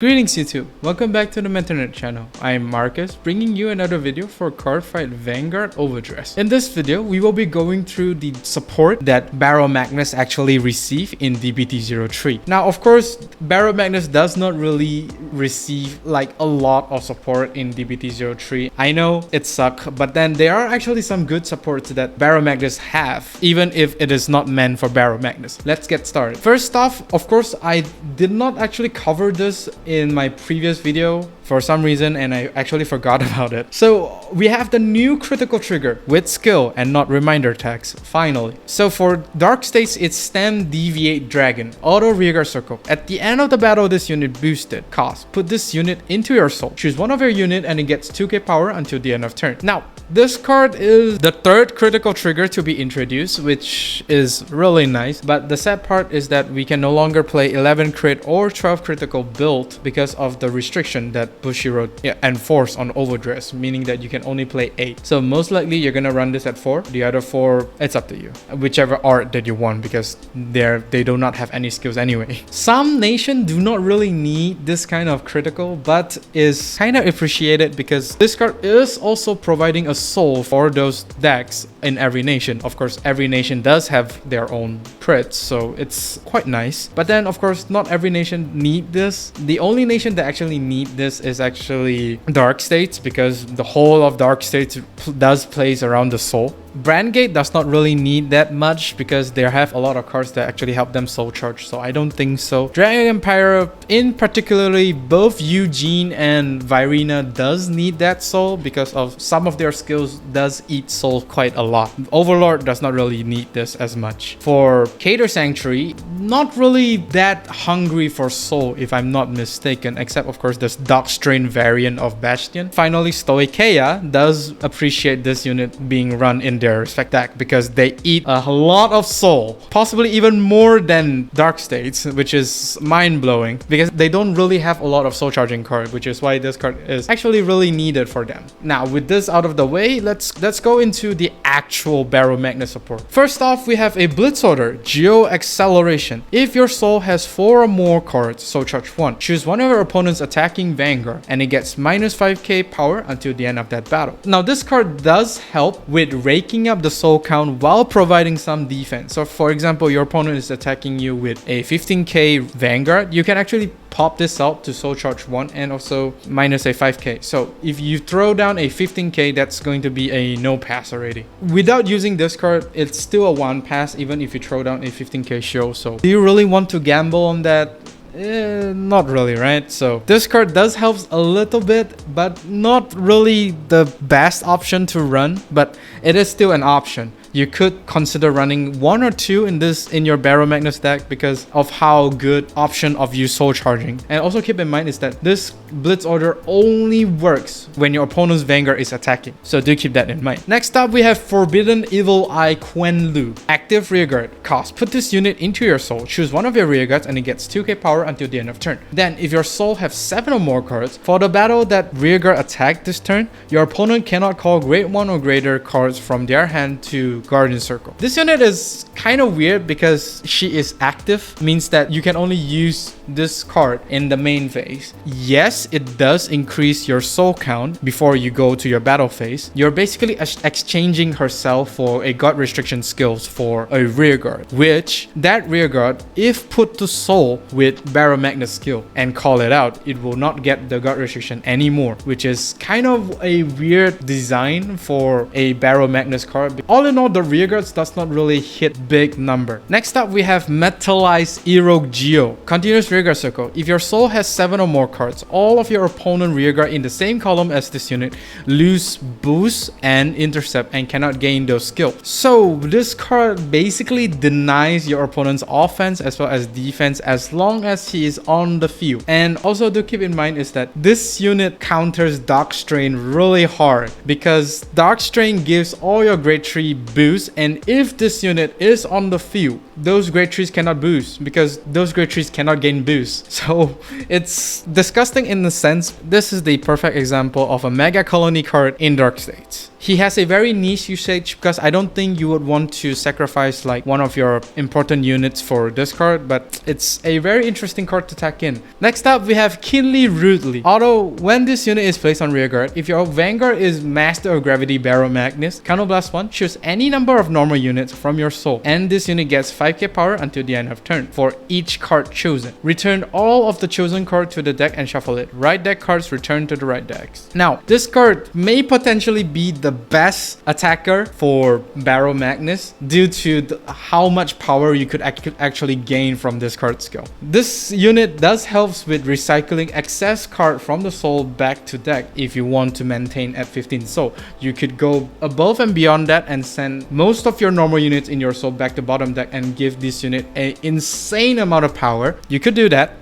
Greetings YouTube, welcome back to the Internet channel. I am Marcus, bringing you another video for Cardfight Vanguard Overdress. In this video, we will be going through the support that Baromagnes actually receive in DBT03. Now, of course, Baromagnes does not really receive like a lot of support in DBT03. I know it sucks, but then there are actually some good supports that Baromagnes have, even if it is not meant for Baromagnes. Let's get started. First off, of course, I did not actually cover this in my previous video for some reason, and I actually forgot about it. So we have the new critical trigger with skill and not reminder tags, finally. So for dark states, it's stem deviate dragon auto rearguard circle. At the end of the battle, this unit boosted cost. Put this unit into your soul, choose one of your unit, and it gets 2k power until the end of turn. Now this card is the third critical trigger to be introduced, which is really nice, but the sad part is that we can no longer play 11 crit or 12 critical build because of the restriction that Bushiroad enforced on Overdress, meaning that you can only play 8. So most likely you're gonna run this at 4. The other 4, it's up to you, whichever art that you want, because they do not have any skills anyway. Some nation do not really need this kind of critical, but is kind of appreciated because this card is also providing a soul for those decks in every nation. Of course, every nation does have their own crits, so it's quite nice. But then of course, not every nation need this. The only nation that actually need this is actually dark states, because the whole of dark states does plays around the soul. Brandgate does not really need that much because they have a lot of cards that actually help them soul charge, so I don't think so. Dragon Empire, in particularly both Eugene and Virina, does need that soul because of some of their skills does eat soul quite a lot. Overlord does not really need this as much. For Cater Sanctuary, not really that hungry for soul if I'm not mistaken, except of course this Dark Strain variant of Bastion. Finally, Stoicheia does appreciate this unit being run in their respect deck because they eat a lot of soul, possibly even more than dark states, which is mind-blowing because they don't really have a lot of soul charging card, which is why this card is actually really needed for them. Now with this out of the way, let's go into the actual Baromagnes support. First off, we have a Blitz Order, Geo Acceleration. If your soul has 4 or more cards, soul charge 1, choose one of your opponent's attacking Vanguard and it gets -5k power until the end of that battle. Now this card does help with raking up the soul count while providing some defense. So for example, your opponent is attacking you with a 15k Vanguard, you can actually pop this out to soul charge 1 and also minus a 5k. So if you throw down a 15k, that's going to be a no pass already. Without using this card, it's still a 1 pass even if you throw down a 15k show. So do you really want to gamble on that? Not really, right? So this card does help a little bit, but not really the best option to run, but it is still an option. You could consider running 1 or 2 in your Baromagnes deck because of how good option of you soul charging. And also keep in mind is that this Blitz Order only works when your opponent's Vanguard is attacking, so do keep that in mind. Next up, we have Forbidden Evil Eye Kwem. Active rearguard cost. Put this unit into your soul, choose one of your rearguards and it gets 2k power until the end of turn. Then if your soul have 7 or more cards, for the battle that rearguard attack this turn, your opponent cannot call grade 1 or greater cards from their hand to Guardian Circle. This unit is kind of weird because she is active, means that you can only use this card in the main phase. Yes, it does increase your soul count before you go to your battle phase. You're basically exchanging herself for a god restriction skills for a rearguard, which that rearguard, if put to soul with Baromagnes skill and call it out, it will not get the god restriction anymore, which is kind of a weird design for a Baromagnes card. All in all, the rearguards does not really hit big number. Next up, we have Metalize Irogeo. Continuous rearguard circle. If your soul has 7 or more cards, all of your opponent rearguard in the same column as this unit lose boost and intercept and cannot gain those skills. So this card basically denies your opponent's offense as well as defense as long as he is on the field. And also do keep in mind is that this unit counters Dark Strain really hard because Dark Strain gives all your grade 3 boost, and if this unit is on the field, those grade 3s cannot boost because those grade 3s cannot gain boost. So it's disgusting in the sense this is the perfect example of a mega colony card in dark states. He has a very niche usage because I don't think you would want to sacrifice like one of your important units for this card, but it's a very interesting card to tack in. Next up, we have Keenly Rudely. Although when this unit is placed on rearguard, if your Vanguard is Master of Gravity Baromagnes, Counterblast 1, choose any number of normal units from your soul, and this unit gets 5k power until the end of turn for each card chosen. Return all of the chosen card to the deck and shuffle it. Right deck cards return to the right decks. Now, this card may potentially be the best attacker for Baromagnes due to how much power you could actually gain from this card skill. This unit does helps with recycling excess card from the soul back to deck if you want to maintain at 15 soul. You could go above and beyond that and send most of your normal units in your soul back to bottom deck and give this unit an insane amount of power. You could do that.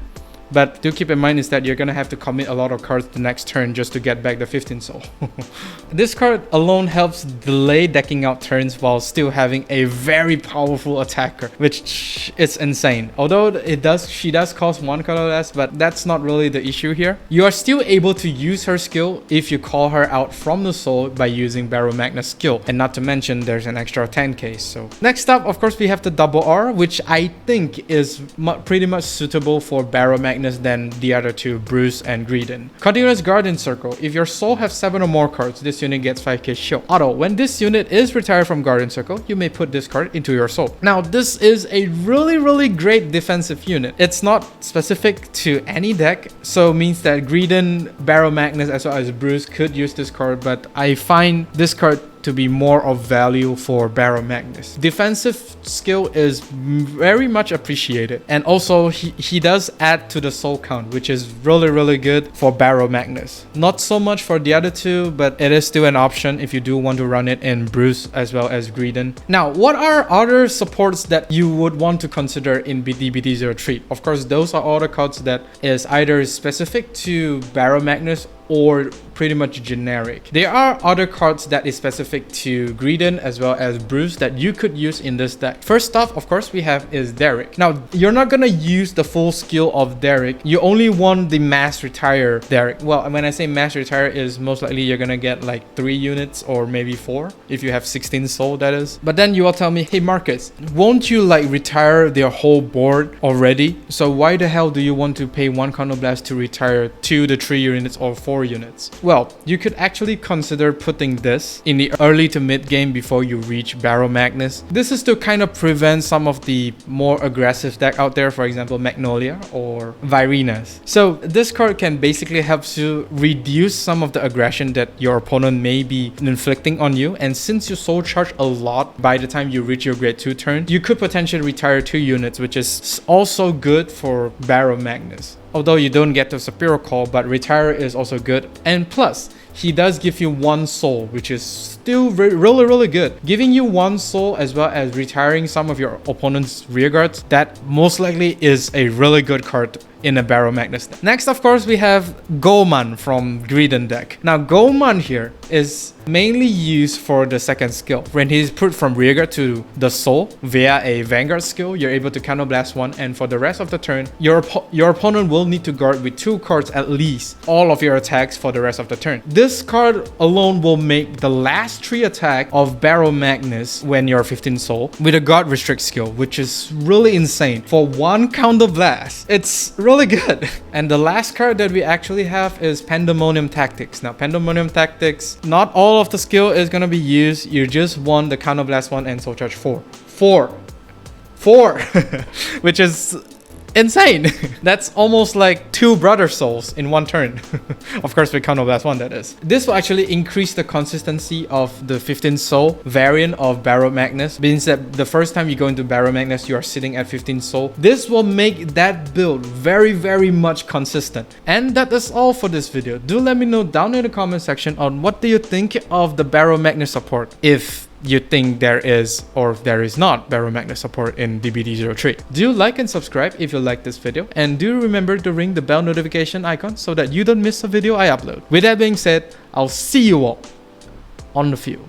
But do keep in mind is that you're gonna have to commit a lot of cards the next turn just to get back the 15 soul. This card alone helps delay decking out turns while still having a very powerful attacker, which is insane. Although she does cost 1 color less, but that's not really the issue here. You are still able to use her skill if you call her out from the soul by using Baromagnes skill, and not to mention there's an extra 10k. So next up, of course, we have the double R, which I think is pretty much suitable for Baromagnes than the other two, Bruce and Greedon. Continuous Guardian Circle. If your soul has 7 or more cards, this unit gets 5k shield. Auto, when this unit is retired from Guardian Circle, you may put this card into your soul. Now, this is a really great defensive unit. It's not specific to any deck, so means that Greedon, Baromagnes, as well as Bruce could use this card, but I find this card to be more of value for Baromagnes. Defensive skill is very much appreciated, and also he does add to the soul count, which is really good for Baromagnes. Not so much for the other two, but it is still an option if you do want to run it in Bruce as well as Greedon. Now, what are other supports that you would want to consider in DBT03? Of course, those are all the cards that is either specific to Baromagnes or pretty much generic. There are other cards that is specific to Greedon as well as Bruce that you could use in this deck. First off, of course, we have is Derek. Now, you're not gonna use the full skill of Derek. You only want the mass retire Derek. Well, when I say mass retire, is most likely you're gonna get like 3 units or maybe 4 if you have 16 soul, that is. But then you will tell me, hey Marcus, won't you like retire their whole board already? So why the hell do you want to pay 1 Counterblast to retire 2 to 3 units or 4 units? Well, you could actually consider putting this in the early to mid game before you reach Baromagnes. This is to kind of prevent some of the more aggressive deck out there, for example Magnolia or Virenas. So this card can basically help you reduce some of the aggression that your opponent may be inflicting on you, and since you soul charge a lot by the time you reach your grade 2 turn, you could potentially retire 2 units, which is also good for Baromagnes. Although you don't get the Superior Call, but retire is also good. And plus, he does give you 1 soul, which is still really good. Giving you 1 soul as well as retiring some of your opponent's rearguards, that most likely is a really good card in a Baromagnes deck. Next, of course, we have Goman from Greedon deck. Now, Goman here is mainly used for the second skill. When he's put from rearguard to the soul via a Vanguard skill, you're able to counterblast 1, and for the rest of the turn, your opponent will need to guard with 2 cards at least all of your attacks for the rest of the turn. This card alone will make the last 3 attack of Baromagnes when you're 15 soul with a guard restrict skill, which is really insane. For 1 counterblast, it's really good. And the last card that we actually have is Pandemonium Tactics. Now, Pandemonium Tactics, not all of the skill is going to be used. You just want the counterblast 1 and soul charge 4, which is insane. That's almost like 2 brother souls in 1 turn. Of course, with counterblast 1, that is. This will actually increase the consistency of the 15 soul variant of Baromagnes. Means that the first time you go into Baromagnes, you are sitting at 15 soul. This will make that build very much consistent. And that is all for this video. Do let me know down in the comment section on what do you think of the Baromagnes support, if you think there is or there is not Baromagnes support in DBT03. Do like and subscribe if you like this video, and do remember to ring the bell notification icon so that you don't miss a video I upload. With that being said, I'll see you all on the field.